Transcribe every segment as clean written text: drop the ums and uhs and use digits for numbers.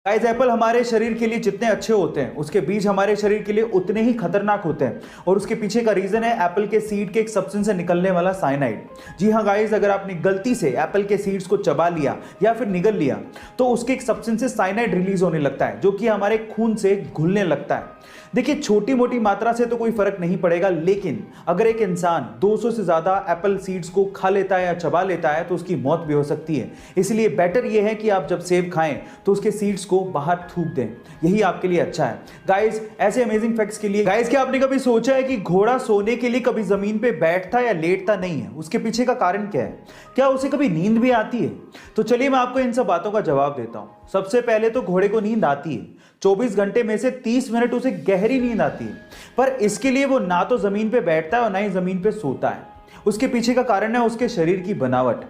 Guys Apple हमारे शरीर के लिए जितने अच्छे होते हैं उसके बीज हमारे शरीर के लिए उतने ही खतरनाक होते हैं और उसके पीछे का रीजन है एप्पल के सीड के एक सब्सटेंस से निकलने वाला साइनाइड। जी हाँ गाइस, अगर आपने गलती से एप्पल के सीड्स को चबा लिया या फिर निगल लिया तो उसके एक सब्सटेंस से साइनाइड रिलीज होने लगता है जो कि हमारे खून से घुलने लगता है। देखिए, छोटी मोटी मात्रा से तो कोई फर्क नहीं पड़ेगा, लेकिन अगर एक इंसान 200 से ज्यादा एप्पल सीड्स को खा लेता है या चबा लेता है तो उसकी मौत भी हो सकती है। इसलिए बेटर यह है कि आप जब सेब खाएं तो उसके सीड्स को बाहर थूक दें, यही आपके लिए अच्छा है। गाइस, ऐसे अमेजिंग फैक्ट्स के लिए गाइस, क्या आपने कभी सोचा है कि घोड़ा सोने के लिए कभी जमीन पे बैठता या लेटता नहीं है? उसके पीछे का कारण क्या है? क्या उसे कभी नींद भी आती है? तो चलिए मैं आपको इन सब बातों का जवाब देता हूं। सबसे पहले तो घोड़े को नींद आती है। 24 घंटे में से 30 मिनट उसे गहरी नींद आती है, पर इसके लिए वो ना तो जमीन पे बैठता है और ना ही जमीन पे सोता है। उसके पीछे का कारण है उसके शरीर की बनावट।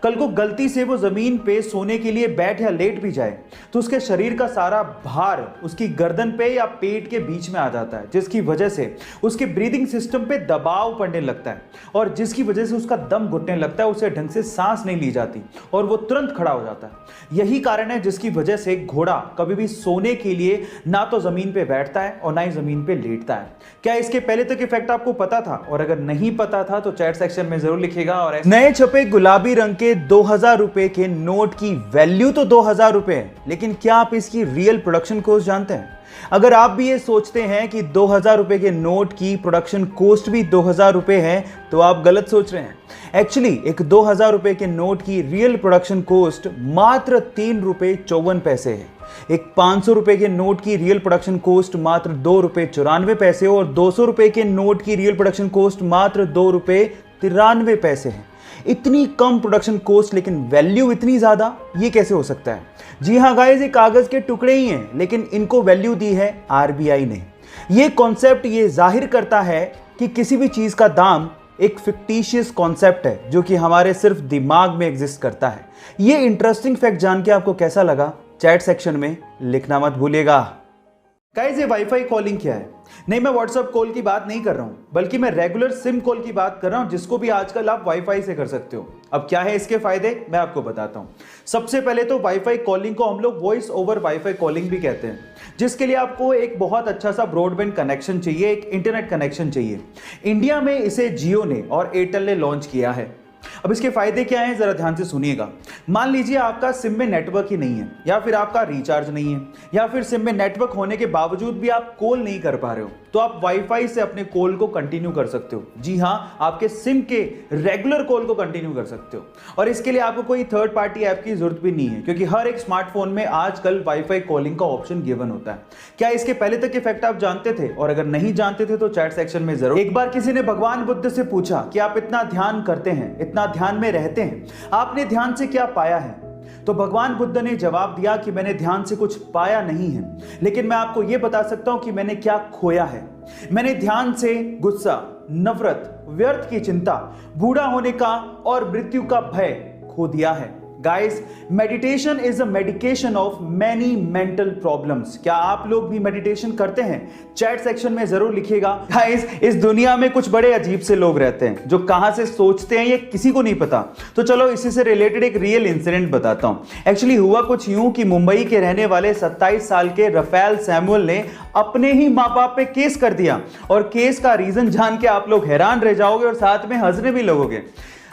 कल को गलती से वो जमीन पे सोने के लिए बैठ या लेट भी जाए तो उसके शरीर का सारा भार उसकी गर्दन पे या पेट के बीच में आ जाता है, जिसकी वजह से उसके ब्रीदिंग सिस्टम पे दबाव पड़ने लगता है और जिसकी वजह से उसका दम घुटने लगता है, उसे ढंग से सांस नहीं ली जाती और वो तुरंत खड़ा हो जाता है। यही कारण है जिसकी वजह से घोड़ा कभी भी सोने के लिए ना तो जमीन पे बैठता है और ना ही जमीन पे लेटता है। क्या इसके पहले तक इफेक्ट आपको पता था? और अगर नहीं पता था तो चैट सेक्शन में जरूर लिखिएगा। और नए छपे गुलाबी रंग के 2000 रुपए के नोट की वैल्यू तो 2000 रुपए है, लेकिन क्या आप इसकी रियल प्रोडक्शन कॉस्ट जानते हैं? अगर आप भी ये सोचते हैं कि 2000 रुपए के नोट की प्रोडक्शन कॉस्ट भी 2000 रुपए है तो आप गलत सोच रहे हैं। एक्चुअली एक 2000 रुपए के नोट की रियल प्रोडक्शन कॉस्ट मात्र 3 रुपए 54 पैसे है। एक 500 रुपए के नोट की रियल प्रोडक्शन कॉस्ट मात्र 2 रुपए 94 पैसे और 200 रुपए के नोट की रियल प्रोडक्शन कॉस्ट मात्र 2 रुपए 93 पैसे है। इतनी कम प्रोडक्शन कॉस्ट लेकिन वैल्यू इतनी ज्यादा, ये कैसे हो सकता है? जी हाँ गाइस, ये कागज के टुकड़े ही हैं, लेकिन इनको वैल्यू दी है आरबीआई ने। ये कॉन्सेप्ट ये जाहिर करता है कि किसी भी चीज का दाम एक फिक्टिशियस कॉन्सेप्ट है जो कि हमारे सिर्फ दिमाग में एग्जिस्ट करता है। ये इंटरेस्टिंग फैक्ट जान के आपको कैसा लगा? चैट सेक्शन में लिखना मत भूलिएगा। गाइस, ये वाईफाई कॉलिंग क्या है? नहीं, मैं व्हाट्सएप कॉल की बात नहीं कर रहा हूं, बल्कि मैं रेगुलर सिम कॉल की बात कर रहा हूं, जिसको भी आजकल आप वाईफाई से कर सकते हो। अब क्या है इसके फायदे, मैं आपको बताता हूं। सबसे पहले तो वाईफाई कॉलिंग को हम लोग वॉइस ओवर वाईफाई कॉलिंग भी कहते हैं, जिसके लिए आपको एक बहुत अच्छा सा ब्रॉडबैंड कनेक्शन चाहिए, एक इंटरनेट कनेक्शन चाहिए। इंडिया में इसे जियो ने और एयरटेल ने लॉन्च किया है। अब इसके फायदे क्या हैं, जरा ध्यान से सुनिएगा। मान लीजिए आपका सिम में नेटवर्क ही नहीं है, या फिर आपका रिचार्ज नहीं है, या फिर सिम में नेटवर्क होने के बावजूद भी आप कॉल नहीं कर पा रहे हो, तो आप वाईफाई से अपने कॉल को कंटिन्यू कर सकते हो। जी हाँ, आपके सिम के रेगुलर कॉल को कंटिन्यू कर सकते हो और इसके लिए आपको कोई थर्ड पार्टी ऐप की जरूरत भी नहीं है, क्योंकि हर एक स्मार्टफोन में आजकल वाईफाई कॉलिंग का ऑप्शन गिवन होता है। क्या इसके पहले तक इफेक्ट आप जानते थे? और अगर नहीं जानते थे तो चैट सेक्शन में जरूर। एक बार किसी ने भगवान बुद्ध से पूछा कि आप इतना ध्यान करते हैं, इतना ध्यान में रहते हैं, आपने ध्यान से क्या पाया है? तो भगवान बुद्ध ने जवाब दिया कि मैंने ध्यान से कुछ पाया नहीं है, लेकिन मैं आपको यह बता सकता हूं कि मैंने क्या खोया है। मैंने ध्यान से गुस्सा, नफरत, व्यर्थ की चिंता, बूढ़ा होने का और मृत्यु का भय खो दिया है। Guys, meditation is a medication of many mental problems. क्या आप लोग भी मेडिटेशन करते हैं? चैट सेक्शन में जरूर लिखिएगा। गाइस, इस दुनिया में कुछ बड़े अजीब से लोग रहते हैं जो कहां से सोचते हैं ये किसी को नहीं पता। तो चलो इसी से रिलेटेड एक रियल इंसिडेंट बताता हूं। एक्चुअली हुआ कुछ यूं कि मुंबई के रहने वाले 27 साल के रफेल सैमुअल ने अपने ही माँ बाप पे केस कर दिया, और केस का रीजन जान के आप लोग हैरान रह जाओगे और साथ में हंसने भी लगोगे।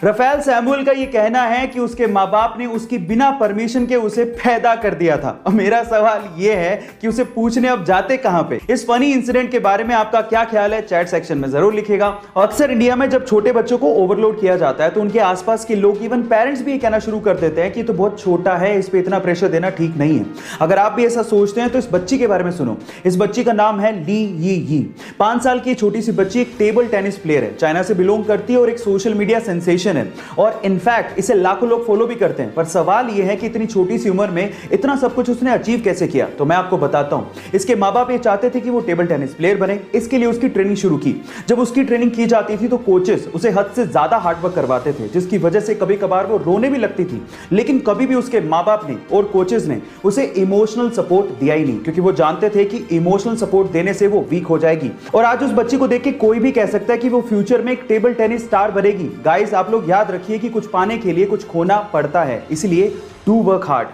रफेल सैमुअल का यह कहना है कि उसके माँ बाप ने उसकी बिना परमिशन के उसे पैदा कर दिया था। और मेरा सवाल यह है कि उसे पूछने अब जाते कहां पे? इस फनी इंसिडेंट के बारे में आपका क्या ख्याल है? चैट सेक्शन में जरूर लिखिएगा। अक्सर इंडिया में जब छोटे बच्चों को ओवरलोड किया जाता है तो उनके आसपास के लोग, इवन पेरेंट्स भी कहना शुरू कर देते हैं कि तो बहुत छोटा है, इस पे इतना प्रेशर देना ठीक नहीं है। अगर आप भी ऐसा सोचते हैं तो इस बच्ची के बारे में सुनो। इस बच्ची का नाम है ली यी। 5 साल की छोटी सी बच्ची एक टेबल टेनिस प्लेयर है, चाइना से बिलोंग करती है और एक सोशल मीडिया सेंसेशन है, और इनफैक्ट इसे लाखों लोग फॉलो भी करते हैं। पर सवाल यह है कि इतनी छोटी सी उम्र में इतना सब कुछ उसने अचीव कैसे किया? तो मैं आपको बताता हूं। इसके माँ बाप ये चाहते थे कि वो टेबल टेनिस प्लेयर बने, इसके लिए उसकी ट्रेनिंग शुरू की। जब उसकी ट्रेनिंग की जाती थी तो कोचेस उसे हद से ज्यादा हार्डवर्क करवाते थे, जिसकी वजह से कभी कभार वो रोने भी लगती थी। लेकिन कभी भी उसके माँ बाप ने और कोचेस ने उसे इमोशनल सपोर्ट दिया ही नहीं, क्योंकि वो जानते थे कि इमोशनल सपोर्ट देने से वो वीक हो जाएगी। और आज उस बच्ची को देख के कोई भी कह सकता है कि वो फ्यूचर में एक टेबल टेनिस स्टार बनेगी। गाइस, आप लोग याद रखिए कि कुछ पाने के लिए कुछ खोना पड़ता है, इसलिए डू वर्क हार्ड।